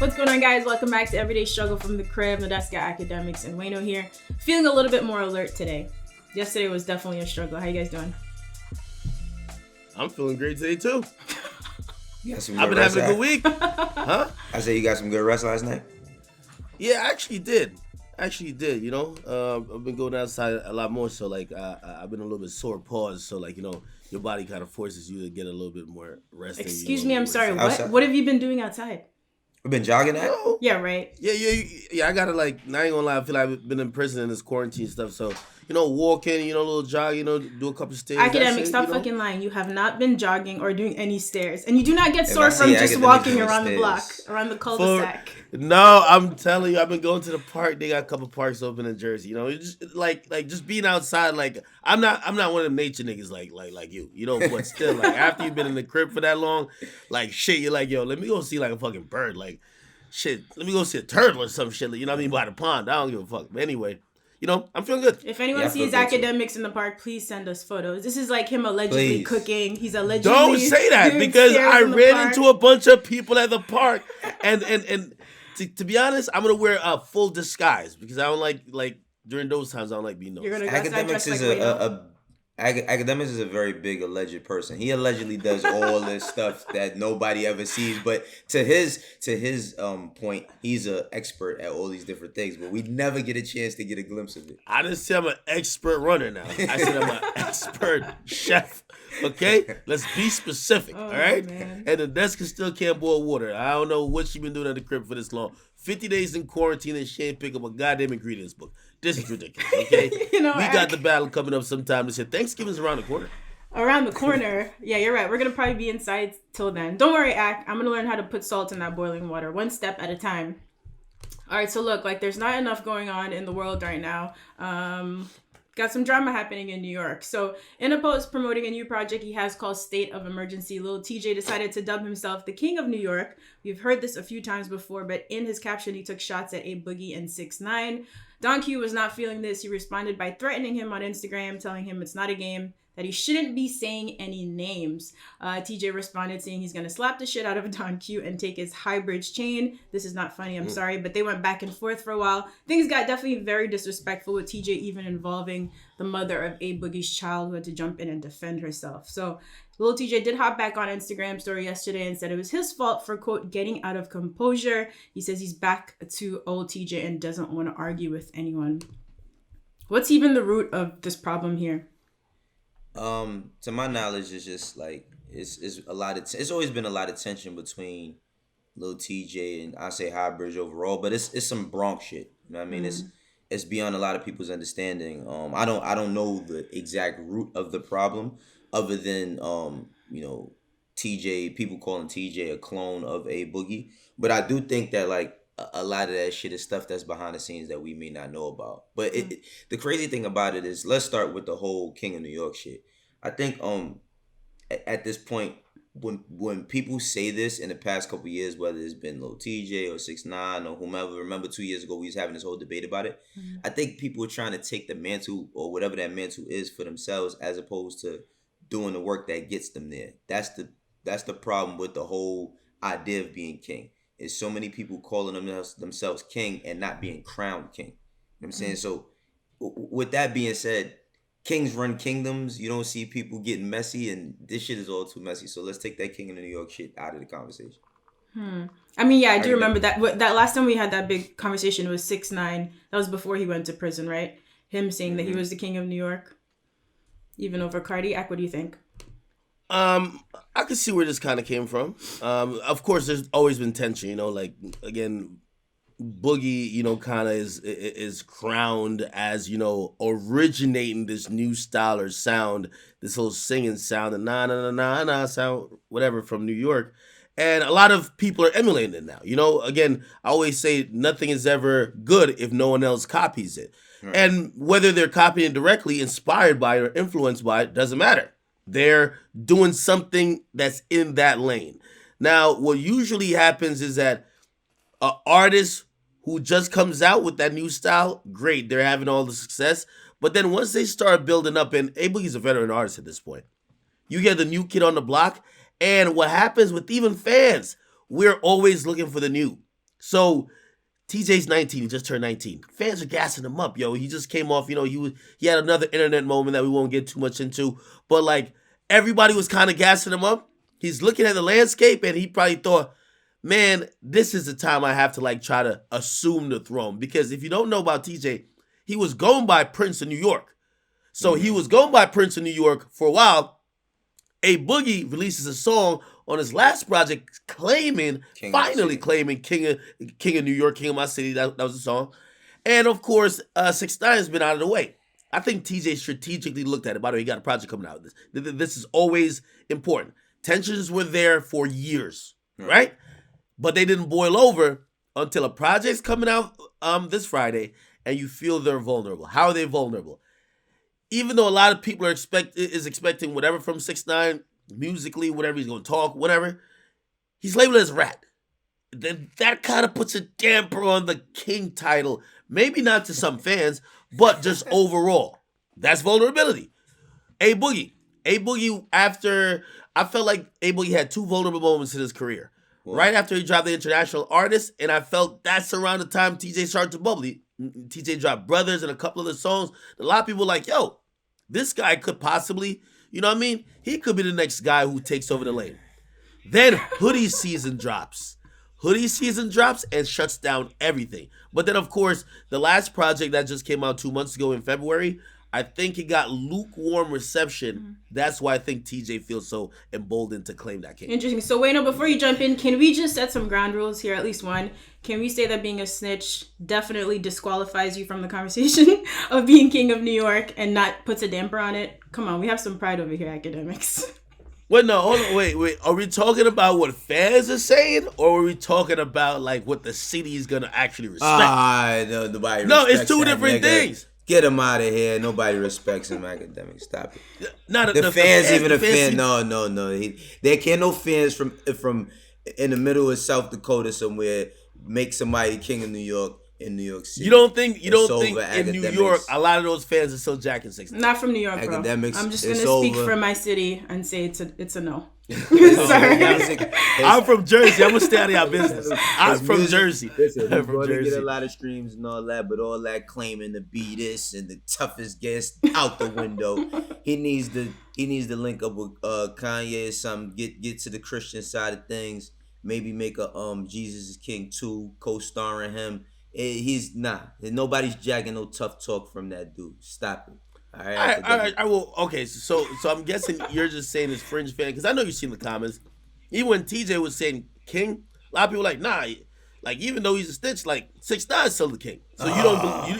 What's going on, guys? Welcome back to Everyday Struggle from the Crib. Nadeska, Akademiks, and Wayno here. Feeling a little bit more alert today. Yesterday was definitely a struggle. How you guys doing? I'm feeling great today too. I've been having a good week. Huh? I said you got some good rest last night? Yeah, I actually did. You know, I've been going outside a lot more, so like I've been a little bit sore paws, so like, you know, your body kind of forces you to get a little bit more rest. Excuse me, I'm sorry. What have you been doing outside? We've been jogging at? Yeah, right. Yeah. I gotta like, I ain't gonna lie. I feel like I've been in prison in this quarantine stuff. So, you know, walking, you know, a little jog, you know, do a couple stairs. Akademiks, stop fucking lying. You have not been jogging or doing any stairs, and you do not get sore from just walking around the block, around the cul-de-sac. No, I'm telling you, I've been going to the park. They got a couple parks open in Jersey. You know, it's just like just being outside. Like I'm not one of them nature niggas like you. You know, but still, like after you've been in the crib for that long, like shit, you're like, yo, let me go see like a fucking bird. Like shit, let me go see a turtle or some shit. You know what I mean? By the pond. I don't give a fuck. But anyway, you know, I'm feeling good. If anyone sees Akademiks in the park, please send us photos. This is like him allegedly cooking. He's allegedly don't say that because I ran into a bunch of people at the park and. To be honest, I'm gonna wear a full disguise because I don't like during those times I don't like being noticed. Akademiks is Akademiks is a very big alleged person. He allegedly does all this stuff that nobody ever sees. But to his point, he's an expert at all these different things. But we never get a chance to get a glimpse of it. I didn't say I'm an expert runner now. I said I'm an expert chef. Okay, let's be specific. All right, man. And the desk still can't boil water. I don't know what she been doing at the crib for this long. 50 days in quarantine and she ain't pick up a goddamn ingredients book. This is ridiculous. Okay, we got the battle coming up sometime this year. Thanksgiving's around the corner. Around the corner. Yeah, you're right. We're gonna probably be inside till then. Don't worry, Ak. I'm gonna learn how to put salt in that boiling water, one step at a time. All right. So look, like there's not enough going on in the world right now. Got some drama happening in New York. So in a post promoting a new project he has called State of Emergency, Lil TJay decided to dub himself the King of New York. We've heard this a few times before, but in his caption, he took shots at A Boogie and 6ix9ine. Don Q was not feeling this. He responded by threatening him on Instagram, telling him it's not a game, that he shouldn't be saying any names. TJ responded saying he's going to slap the shit out of Don Q and take his high bridge chain. This is not funny, I'm sorry, but they went back and forth for a while. Things got definitely very disrespectful with TJ even involving the mother of A Boogie's child who had to jump in and defend herself. So Lil TJay did hop back on Instagram story yesterday and said it was his fault for, quote, getting out of composure. He says he's back to old TJ and doesn't want to argue with anyone. What's even the root of this problem here? To my knowledge, it's just like it's a lot of it's always been a lot of tension between Lil TJay and I say High Bridge overall, but it's some Bronx shit. You know what I mean? It's beyond a lot of people's understanding. I don't know the exact root of the problem, other than you know, TJ, people calling TJ a clone of A Boogie, but I do think that like a lot of that shit is stuff that's behind the scenes that we may not know about. But the crazy thing about it is, let's start with the whole King of New York shit. I think at this point, when people say this in the past couple years, whether it's been Lil TJay or 6ix9ine or whomever, remember 2 years ago we was having this whole debate about it. Mm-hmm. I think people are trying to take the mantle or whatever that mantle is for themselves, as opposed to doing the work that gets them there. That's the problem with the whole idea of being king. Is so many people calling themselves king and not being crowned king. You know what I'm saying? So with that being said, kings run kingdoms. You don't see people getting messy, and this shit is all too messy. So let's take that King of New York shit out of the conversation. I mean, yeah, I do remember that last time we had that big conversation was 6ix9ine. That was before he went to prison, right? Him saying that he was the King of New York, even over Cardi. Ak, what do you think? I can see where this kind of came from. Of course, there's always been tension. You know, like again, Boogie, you know, kind of is crowned as, you know, originating this new style or sound, this whole singing sound, and na sound, whatever, from New York. And a lot of people are emulating it now. You know, again, I always say nothing is ever good if no one else copies it. Right. And whether they're copying it directly, inspired by it, or influenced by it, doesn't matter. They're doing something that's in that lane. Now, what usually happens is that an artist who just comes out with that new style, great, they're having all the success. But then once they start building up, and A Boogie's a veteran artist at this point, you get the new kid on the block, and what happens with even fans, we're always looking for the new. So TJ's 19. He just turned 19. Fans are gassing him up, yo. He just came off, he had another internet moment that we won't get too much into. But, like, everybody was kind of gassing him up. He's looking at the landscape, and he probably thought, man, this is the time I have to, like, try to assume the throne. Because if you don't know about TJ, he was going by Prince of New York. So he was going by Prince of New York for a while. A Boogie releases a song on his last project claiming King of New York, King of My City. That was the song. And, of course, 6ix9ine has been out of the way. I think TJ strategically looked at it. By the way, he got a project coming out. This is always important. Tensions were there for years, right? But they didn't boil over until a project's coming out this Friday, and you feel they're vulnerable. How are they vulnerable? Even though a lot of people are expecting whatever from 6ix9ine, musically, whatever he's going to talk, whatever, he's labeled as rat. Then that kind of puts a damper on the king title. Maybe not to some fans, but just overall. That's vulnerability. A Boogie, I felt like A Boogie had 2 vulnerable moments in his career. What? Right after he dropped the International Artist, and I felt that's around the time TJ started to bubble. TJ dropped Brothers and a couple of the songs. A lot of people were like, yo, this guy could possibly, you know what I mean? He could be the next guy who takes over the lane. Then Hoodie season drops. And shuts down everything. But then, of course, the last project that just came out 2 months ago in February, I think it got lukewarm reception. Mm-hmm. That's why I think TJ feels so emboldened to claim that king. Interesting. So, Wayno, before you jump in, can we just set some ground rules here, at least one? Can we say that being a snitch definitely disqualifies you from the conversation of being king of New York and not puts a damper on it? Come on, we have some pride over here, Akademiks. Wait, no, hold on, wait. Are we talking about what fans are saying, or are we talking about, like, what the city is going to actually respect? No, it's two different things. Get him out of here. Nobody respects him, Akademiks. Stop it. The fans even offend. No. There can't no fans from in the middle of South Dakota somewhere make somebody king of New York in New York City. You don't think in New York a lot of those fans are still jacking 6ix9ine? Not from New York, bro. Akademiks, I'm just gonna speak from my city and say it's a no. Sorry. I'm from Jersey. I'm gonna stay out of your business. I'm from Jersey. Listen, he's going to get a lot of streams and all that, but all that claiming to be this and the toughest guest out the window. He needs to link up with Kanye or something. Get to the Christian side of things. Maybe make a Jesus is King 2 co-starring him. He's not. Nobody's jacking no tough talk from that dude. Stop it. All right. I will. Okay, so I'm guessing you're just saying this fringe fan, because I know you've seen the comments. Even when TJ was saying king, a lot of people were like, nah. Like, even though he's a stitch, like 6ix9ine is still the king. So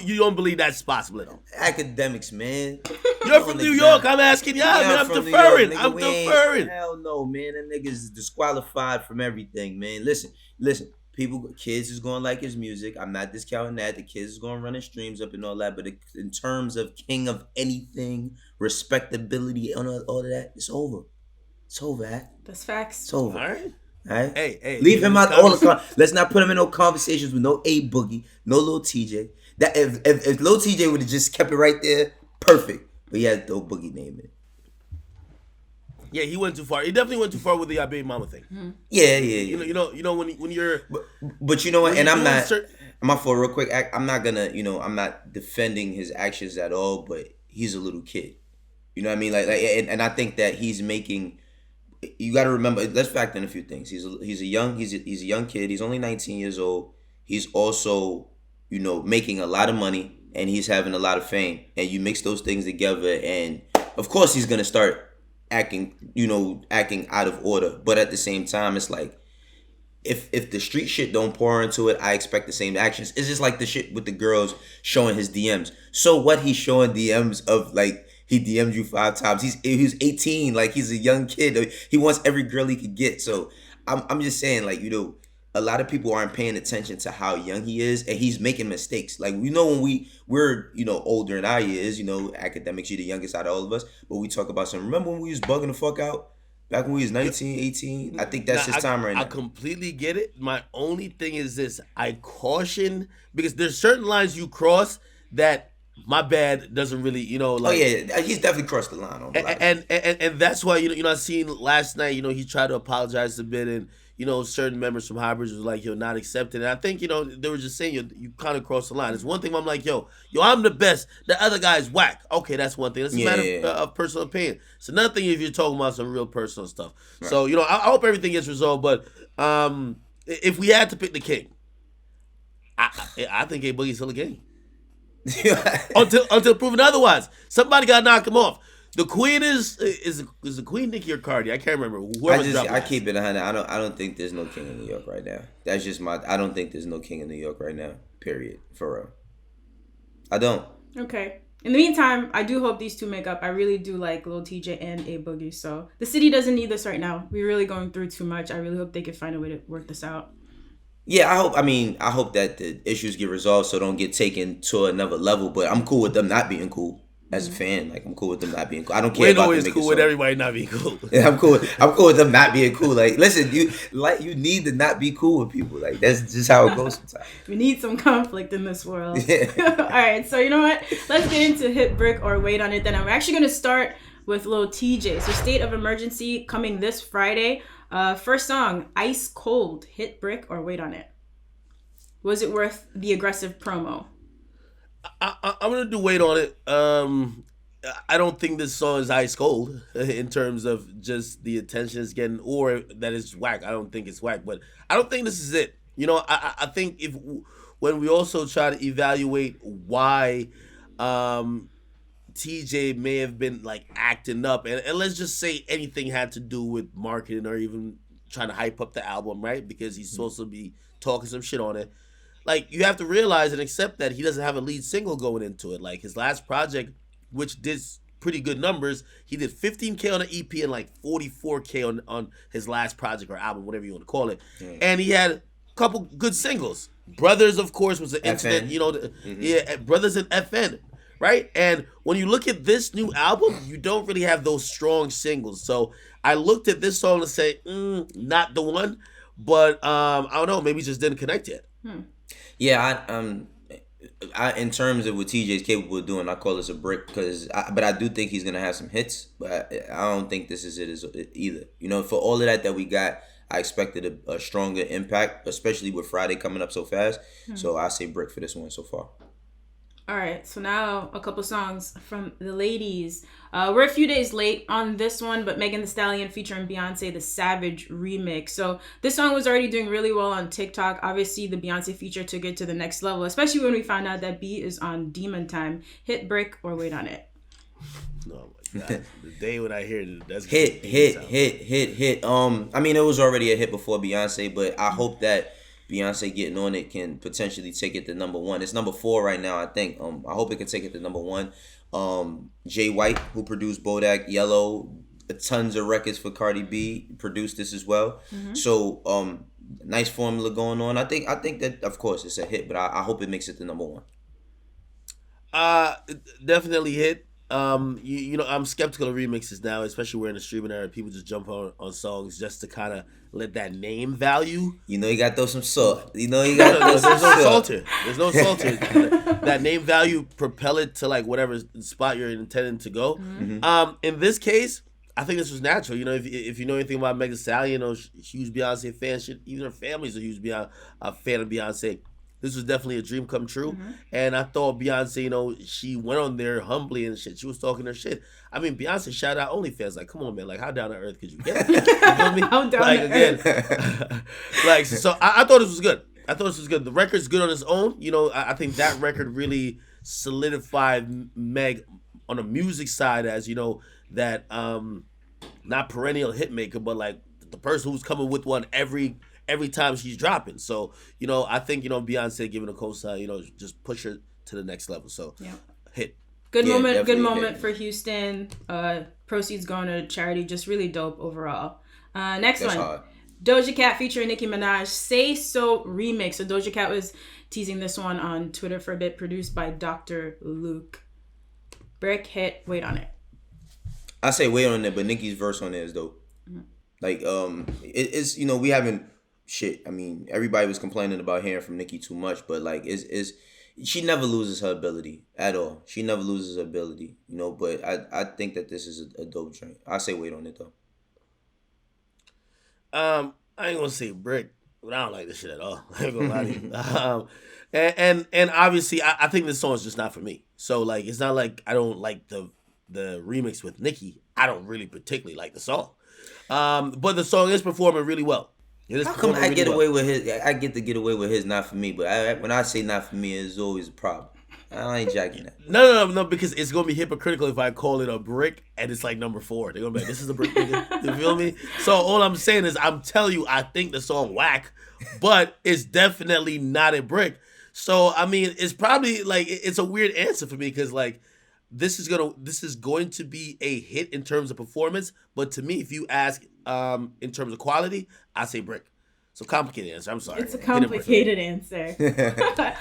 you don't believe that's possible at all. Akademiks, man. You're from New York. I'm asking y'all, man. I'm deferring. Hell no, man. That nigga's disqualified from everything, man. Listen. Kids is going to like his music. I'm not discounting that. The kids is going to run his streams up and all that. But in terms of king of anything, respectability, and all of that, it's over. It's over, That's facts. It's over. All right. Hey, leave him out all the let's not put him in no conversations with no A Boogie, no Lil TJay. That if Lil TJay would have just kept it right there, perfect. But he had no Boogie name in it. Yeah, he went too far. He definitely went too far with the baby mama thing. Mm-hmm. Yeah. You know when you're. But you know what? And I'm not for real quick. I'm not gonna. I'm not defending his actions at all. But he's a little kid. You know what I mean? And I think that he's making. You got to remember. Let's factor in a few things. He's a young kid. He's only 19 years old. He's also making a lot of money, and he's having a lot of fame. And you mix those things together, and of course he's gonna start acting out of order. But at the same time, it's like if the street shit don't pour into it, I expect the same actions. It's just like the shit with the girls showing his DMs. So what? He's showing DMs of like he DM'd you 5 times. He's 18, like he's a young kid. He wants every girl he could get. So I'm just saying, like, a lot of people aren't paying attention to how young he is, and he's making mistakes. Like, when we're older in our years, Akademiks, you're the youngest out of all of us, but we talk about something. Remember when we was bugging the fuck out back when we was 19, 18? I think that's his time right now. I completely get it. My only thing is this: I caution, because there's certain lines you cross that my bad doesn't really, like. Oh yeah, he's definitely crossed the line on a lot of And that's why I seen last night. He tried to apologize a bit, and certain members from Highbridge was like, not accepted. And I think they were just saying you kind of crossed the line. It's one thing when I'm like, yo, I'm the best. The other guy's whack. Okay, that's one thing. That's a matter of personal opinion. It's another thing if you're talking about some real personal stuff. Right. So I hope everything gets resolved. But if we had to pick the king, I think A Boogie's still a king. until proven otherwise. Somebody got to knock him off. The queen is the queen Nicki or Cardi? I can't remember. I keep it 100. I don't think there's no king in New York right now. That's just I don't think there's no king in New York right now. Period. For real. I don't. Okay. In the meantime, I do hope these two make up. I really do like Lil TJay and A Boogie. So the city doesn't need this right now. We're really going through too much. I really hope they can find a way to work this out. Yeah, I hope that the issues get resolved so don't get taken to another level. But I'm cool with them not being cool as a fan. Like I'm cool with them not being cool. I don't care about them. Wayno is cool with everybody not being cool. Yeah, I'm cool with them not being cool. Like, listen, you need to not be cool with people. Like that's just how it goes sometimes. We need some conflict in this world. Yeah. All right, so you know what? Let's get into Hit Brick or Wait on It. Then I'm actually gonna start with Lil TJay. So State of Emergency coming this Friday. First song, Ice Cold. Hit Brick or Wait on It. Was it worth the aggressive promo? I'm gonna do Wait on It. I don't think this song is ice cold in terms of just the attention it's getting or that it's whack. I don't think it's whack, but I don't think this is it. I think when we also try to evaluate why TJ may have been like acting up, and let's just say anything had to do with marketing or even trying to hype up the album, right? Because he's supposed to be talking some shit on it. Like, you have to realize and accept that he doesn't have a lead single going into it. Like, his last project, which did pretty good numbers, he did 15K on an EP and like 44K on his last project or album, whatever you want to call it. Yeah. And he had a couple good singles. Brothers, of course, was an incident, yeah, Brothers and FN, right? And when you look at this new album, you don't really have those strong singles. So I looked at this song and say, not the one, but I don't know, maybe just didn't connect yet. Yeah, I in terms of what TJ's capable of doing, I call this a brick but I do think he's gonna have some hits, but I don't think this is it either. For all of that we got, I expected a stronger impact, especially with Friday coming up so fast. So I say brick for this one so far. All right, so now a couple songs from the ladies. We're a few days late on this one, but Megan Thee Stallion featuring Beyonce, the Savage remix. So this song was already doing really well on TikTok. Obviously, the Beyonce feature took it to the next level, especially when we found out that B is on Demon Time. Hit Brick or Wait on It? Oh my God. The day when I hear it, that's hit. It was already a hit before Beyonce, but I hope that Beyonce getting on it can potentially take it to number 1. It's number 4 right now, I think. I hope it can take it to number 1. Jay White, who produced Bodak Yellow, tons of records for Cardi B, produced this as well. So nice formula going on. I think that of course it's a hit, but I hope it makes it to number 1. Definitely hit. I'm skeptical of remixes now, especially we're in the streaming era. People just jump on songs just to kind of let that name value. You got to throw some salt. You got to throw some salt. There's no salt here. That name value propel it to like whatever spot you're intending to go. In this case, I think this was natural. If you know anything about Megan Thee Stallion, huge Beyonce fan, even her family's a huge a fan of Beyonce. This was definitely a dream come true. And I thought Beyonce, she went on there humbly and shit. She was talking her shit. I mean, Beyonce shout out OnlyFans. Like, come on, man. Like, how down to earth could you get? You feel me? How down to earth? So I thought this was good. The record's good on its own. I think that record really solidified Meg on the music side as, that not perennial hit maker, but like the person who's coming with one every time she's dropping. So, I think, Beyonce giving a cosign, just push her to the next level. So, hit. Good moment for Houston. Proceeds going to charity. Just really dope overall. Next That's one. Hard. Doja Cat featuring Nicki Minaj, Say So remix. So Doja Cat was teasing this one on Twitter for a bit, produced by Dr. Luke. Brick, hit, wait on it. I say wait on it, but Nicki's verse on it is dope. Like, it's, we haven't... Shit, I mean, everybody was complaining about hearing from Nicki too much, but like, it's she never loses her ability at all. She never loses her ability, you know. But I think that this is a dope joint. I say wait on it though. I ain't gonna say brick, but I don't like this shit at all. I ain't gonna lie to you. And obviously, I think this song is just not for me. So like, it's not like I don't like the remix with Nicki. I don't really particularly like the song. But the song is performing really well. How come I get away with his? I get to get away with his not for me, but when I say not for me, it's always a problem. I ain't jacking that. No, because it's gonna be hypocritical if I call it a brick and it's like number 4. They're gonna be like, this is a brick, nigga. You feel me? So all I'm saying is, I'm telling you, I think the song whack, but it's definitely not a brick. So I mean, it's probably like, it's a weird answer for me because like, this is going to be a hit in terms of performance, but to me, if you ask in terms of quality, I say brick. So complicated answer. I'm sorry. It's a complicated answer.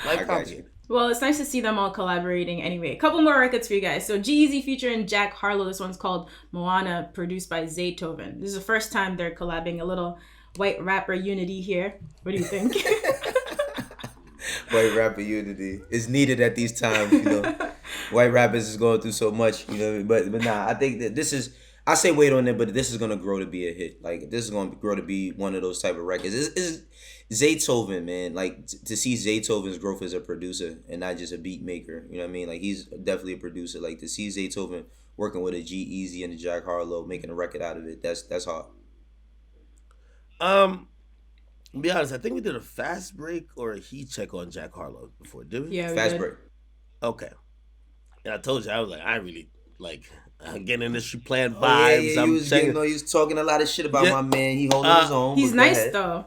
Like complicated. Well, it's nice to see them all collaborating anyway. A couple more records for you guys. So G-Eazy featuring Jack Harlow. This one's called Moana, produced by Zaytoven. This is the first time they're collabing. A little white rapper unity here. What do you think? White rapper unity is needed at these times, you know. White rappers is going through so much, you know. But nah, I think that this is, I say wait on it, but this is gonna grow to be a hit. Like, this is gonna grow to be one of those type of records. It's Zaytoven, man. Like, to see Zaytoven's growth as a producer and not just a beat maker. You know what I mean? Like, he's definitely a producer. Like, to see Zaytoven working with a G-Eazy and a Jack Harlow, making a record out of it, that's hard. To be honest, I think we did a fast break or a heat check on Jack Harlow before, did we? Yeah, we Fast did. break. Okay. And I told you, I was like, I really like, I'm getting in this, she playing vibes. Yeah, I'm he was talking a lot of shit about my man. He holding his own. He's nice though.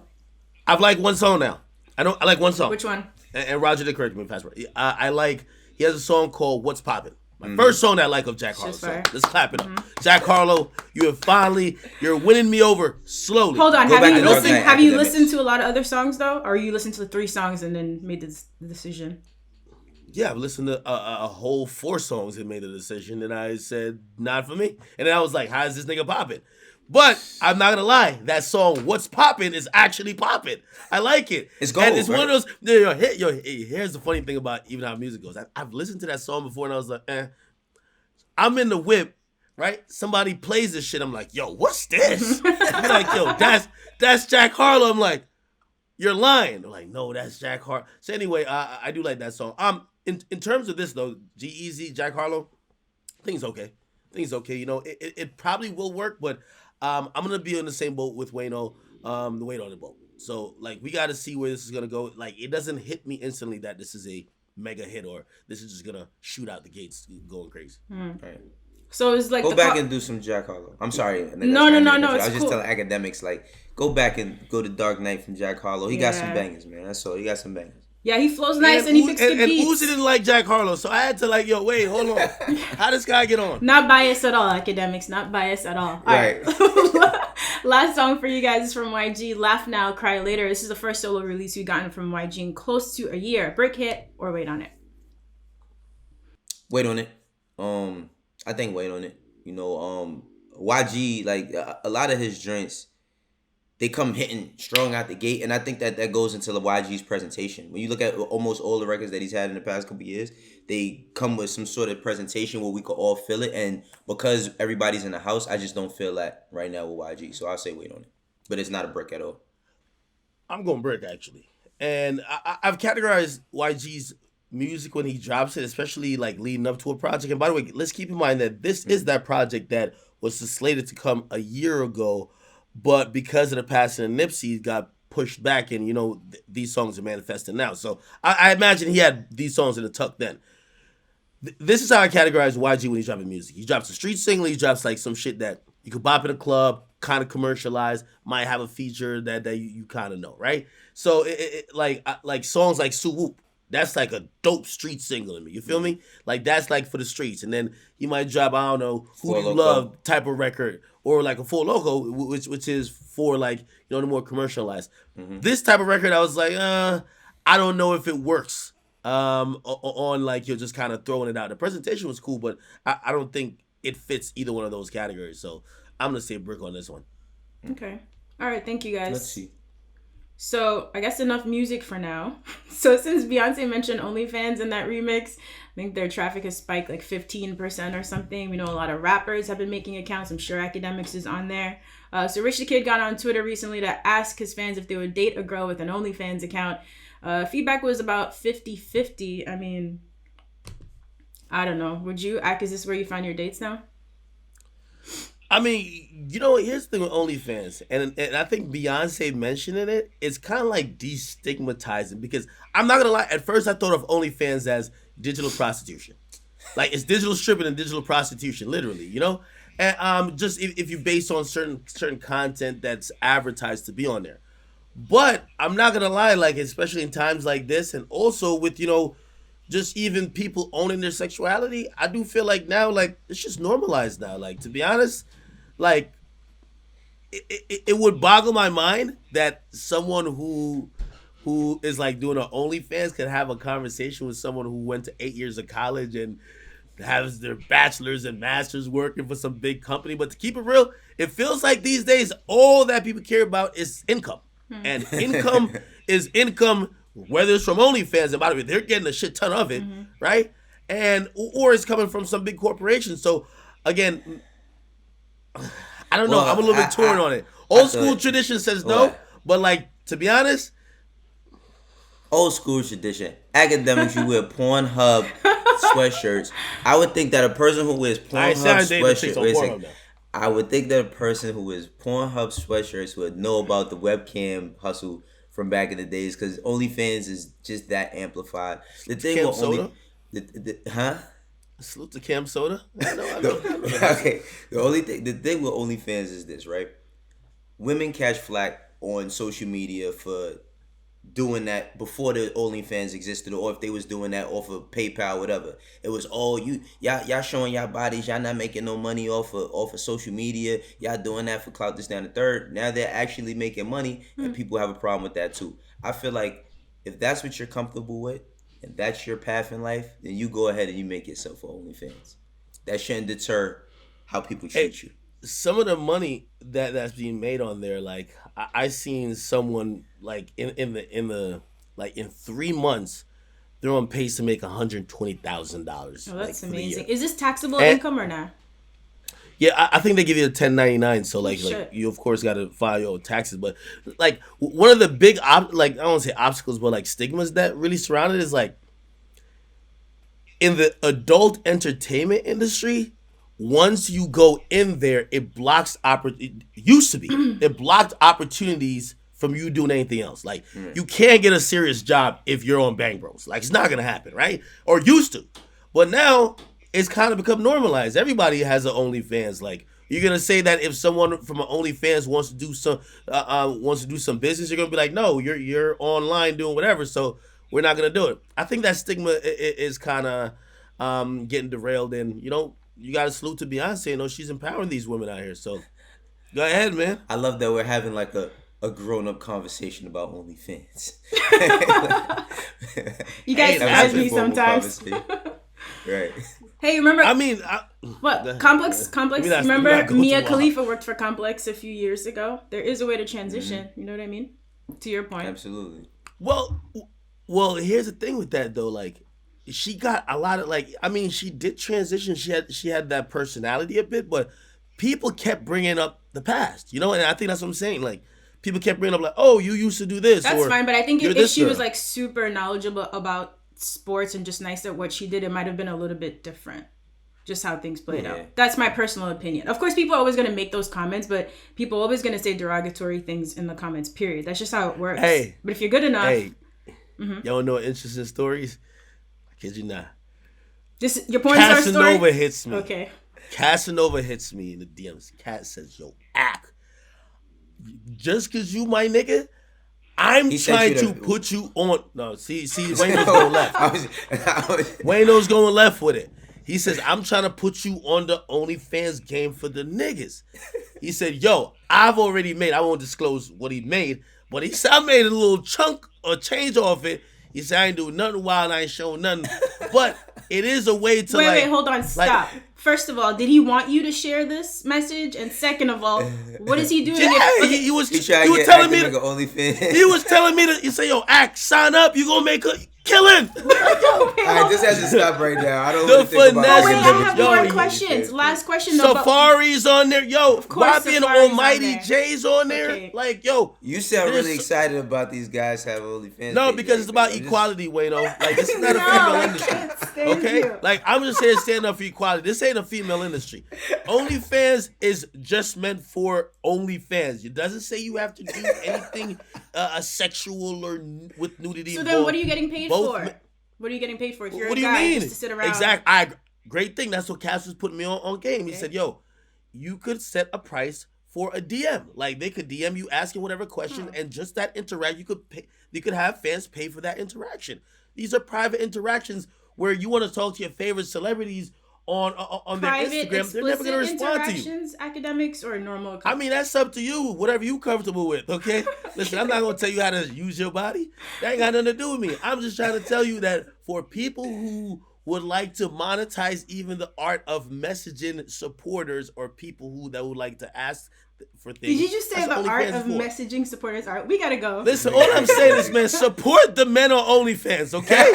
I've liked one song now. I like one song. Which one? And Roger did correct me. Fast break. I like. He has a song called "What's Poppin'." My first song that I like of Jack Harlow. So let's clap it up. Jack Harlow, you're winning me over slowly. Hold on, Go back to have you Akademiks. listened to a lot of other songs though, or you listened to the 3 songs and then made the decision? Yeah, I've listened to a whole 4 songs and made a decision, and I said not for me. And then I was like, how is this nigga poppin'? But I'm not gonna lie, that song "What's Poppin'" is actually poppin'. I like it. It's gold, and it's right? one of those. Here's the funny thing about even how music goes. I've listened to that song before, and I was like, I'm in the whip, right? Somebody plays this shit. I'm like, yo, what's this? I'm like, yo, that's Jack Harlow. I'm like, you're lying. They're like, no, that's Jack Harlow. So anyway, I do like that song. In terms of this though, G-Eazy, Jack Harlow, I think it's okay. You know, it probably will work, but I'm gonna be on the same boat with Wayno, the Wayno on the boat. So like, we got to see where this is gonna go. Like, it doesn't hit me instantly that this is a mega hit or this is just gonna shoot out the gates going crazy. Right. So it's like go back and do some Jack Harlow. I'm sorry. No. I was It's just cool. telling Akademiks, like, go back and go to Dark Knight from Jack Harlow. He got some bangers, man. That's all. He got some bangers. Yeah, he flows nice and he picks good beats. And Uzi didn't like Jack Harlow, so I had to like, yo, wait, hold on. How this guy get on? Not biased at all, Akademiks. Not biased at all. Right. All right. Last song for you guys is from YG, Laugh Now, Cry Later. This is the first solo release we've gotten from YG in close to a year. Brick hit or wait on it? Wait on it. I think wait on it. You know, YG, like, a lot of his joints, they come hitting strong out the gate, and I think that goes into the YG's presentation. When you look at almost all the records that he's had in the past couple of years, they come with some sort of presentation where we could all feel it, and because everybody's in the house, I just don't feel that right now with YG, so I'll say wait on it. But it's not a brick at all. I'm going brick, actually. And I've categorized YG's music when he drops it, especially like leading up to a project. And by the way, let's keep in mind that this is that project that was slated to come a year ago, but because of the passing of Nipsey, got pushed back, and you know these songs are manifesting now. So I imagine he had these songs in the tuck then. This is how I categorize YG when he's dropping music. He drops a street single. He drops like some shit that you could bop in a club, kind of commercialized, might have a feature that you kind of know, right? So like songs like Sue Whoop. That's like a dope street single to me. You feel me? Like, that's like for the streets. And then he might drop, I don't know, Who You Love type of record, or like a Full Loco, which is for like, you know, the more commercialized. This type of record, I was like, I don't know if it works on like, you're just kind of throwing it out. The presentation was cool, but I don't think it fits either one of those categories. So I'm going to say brick on this one. Okay. All right. Thank you, guys. Let's see. So I guess enough music for now. So since Beyonce mentioned OnlyFans in that remix, I think their traffic has spiked like 15% or something. We know a lot of rappers have been making accounts. I'm sure Akademiks is on there. So Rich the Kid got on Twitter recently to ask his fans if they would date a girl with an OnlyFans account. Feedback was about 50-50. I mean, I don't know. Would you? Ak, is this where you find your dates now? I mean, here's the thing with OnlyFans, and I think Beyonce mentioning it, it's kind of like destigmatizing, because I'm not gonna lie, at first I thought of OnlyFans as digital prostitution. Like, it's digital stripping and digital prostitution, literally, And just if you base on certain content that's advertised to be on there. But I'm not gonna lie, like, especially in times like this, and also with, just even people owning their sexuality, I do feel like now, like, it's just normalized now. Like, to be honest, like, it would boggle my mind that someone who is like doing an OnlyFans could have a conversation with someone who went to 8 years of college and has their bachelor's and master's working for some big company. But to keep it real, it feels like these days all that people care about is income. And income is income, whether it's from OnlyFans, and by the way, they're getting a shit ton of it, right? And or it's coming from some big corporation. So again, I don't know. I'm a little bit torn on it. Old school tradition says no, but like, to be honest, old school tradition, Akademiks, you wear Pornhub sweatshirts. I would think that a person who wears Pornhub sweatshirts, I would think that a person who wears Pornhub sweatshirts would know about the webcam hustle from back in the days, because OnlyFans is just that amplified. The thing with Soda? Huh? Salute to Cam Soda. I know. Okay. The thing with OnlyFans is this, right? Women catch flack on social media for doing that before the OnlyFans existed, or if they was doing that off of PayPal, whatever. It was all y'all showing y'all bodies, y'all not making no money off of social media, y'all doing that for clout, this, down, the third. Now they're actually making money, and people have a problem with that too. I feel like if that's what you're comfortable with, and that's your path in life, then you go ahead and you make yourself an OnlyFans. That shouldn't deter how people treat you. Some of the money that's being made on there, like I seen someone like in 3 months, they're on pace to make $120,000. Oh, that's amazing. Is this taxable income or not? Yeah, I think they give you a 1099, so like you of course got to file your own taxes. But like one of the big I don't want to say obstacles, but like stigmas that really surround it is like in the adult entertainment industry. Once you go in there, it blocks it used to be it blocked opportunities from you doing anything else. Like you can't get a serious job if you're on Bang Bros. Like, it's not gonna happen, right? Or used to, but now it's kind of become normalized. Everybody has an OnlyFans. Like, you're gonna say that if someone from an OnlyFans wants to do some business, you're gonna be like, no, you're online doing whatever, so we're not gonna do it. I think that stigma is kind of getting derailed, and you got to salute to Beyonce. She's empowering these women out here. So go ahead, man. I love that we're having like a grown up conversation about OnlyFans. You guys ask me sometimes. Right. Hey, remember? I mean, what Complex? Remember, Mia Khalifa worked for Complex a few years ago. There is a way to transition. Mm-hmm. You know what I mean? To your point. Absolutely. Well, here's the thing with that though. Like, she got a lot of she did transition. She had that personality a bit, but people kept bringing up the past. And I think that's what I'm saying. Like, people kept bringing up like, oh, you used to do this. That's fine, but I think if she was like super knowledgeable about sports and just nice at what she did, it might have been a little bit different. Just how things played out. That's my personal opinion. Of course, people are always going to make those comments, but people are always going to say derogatory things in the comments, period. That's just how it works. Hey, but if you're good enough... Hey, y'all know interesting stories? I kid you not. Your porn star story? Casanova hits me. Okay. Casanova hits me in the DMs. Cat says, yo, Ak, just because you my nigga, I'm trying to put you on... No, see, Wayno's going left. Wayno's going left with it. He says, I'm trying to put you on the OnlyFans game for the niggas. He said, yo, I've already made... I won't disclose what he made, but he said, I made a little chunk or change off it. You say I ain't do nothing wild, I ain't showing nothing. But it is a way to wait, hold on, stop. First of all, did he want you to share this message? And second of all, what is he doing? Yeah, he was telling me to OnlyFans. He was telling me to. You say, yo, Act, sign up. You gonna make a killing. All right, this has to stop right now. I don't really think about wait, I have more questions. Last question. Safari's on there, yo. Bobby and Almighty J's on there. Okay. Like, yo, you sound really excited about these guys having OnlyFans. No, because it's about equality, Wayno. Like, this is not a female industry. Okay, like I'm just here stand up for equality. This ain't a female industry. OnlyFans is just meant for OnlyFans. It doesn't say you have to do anything sexual or with nudity. So then, what are you getting paid for? What are you getting paid for if you're a guy just to sit around? Exactly. Great thing. That's what Cass was putting me on game. He said, yo, you could set a price for a DM. Like, they could DM you asking whatever question, and just that interact, you could have fans pay for that interaction. These are private interactions where you want to talk to your favorite celebrities on their Instagram. They're never going to respond to you. Academics or normal? I mean, that's up to you. Whatever you comfortable with, okay? Listen, I'm not going to tell you how to use your body. That ain't got nothing to do with me. I'm just trying to tell you that for people who would like to monetize even the art of messaging supporters or people that would like to ask for things. Did you just say the art of messaging supporters art? We gotta go. Listen, all I'm saying is, man, support the men on OnlyFans, okay?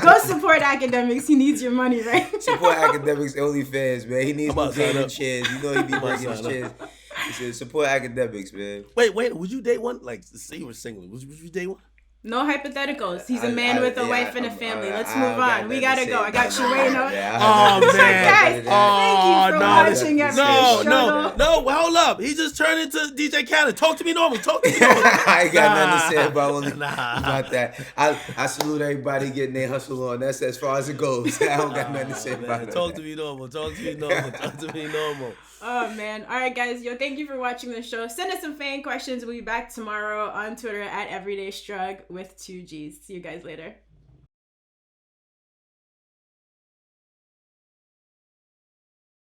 Go support Akademiks. He needs your money, right? Support Akademiks OnlyFans, man. He needs more gaming chairs. You know he be bringing his chairs. He said, support Akademiks, man. Wait, would you date one? Like, say you were single. Would you date one? No hypotheticals. He's a man with a wife and a family. Let's move on. We gotta go. I got you, Wayno. Oh, man. Guys, thank you for watching episode. No, hold up. He just turned into DJ Khaled. Talk to me normal. I ain't got nothing to say about that. I salute everybody getting their hustle on. That's as far as it goes. I don't got nothing to say about that. Talk to me normal. Oh, man. All right, guys. Yo, thank you for watching the show. Send us some fan questions. We'll be back tomorrow on Twitter at EverydayStrug with 2 Gs. See you guys later.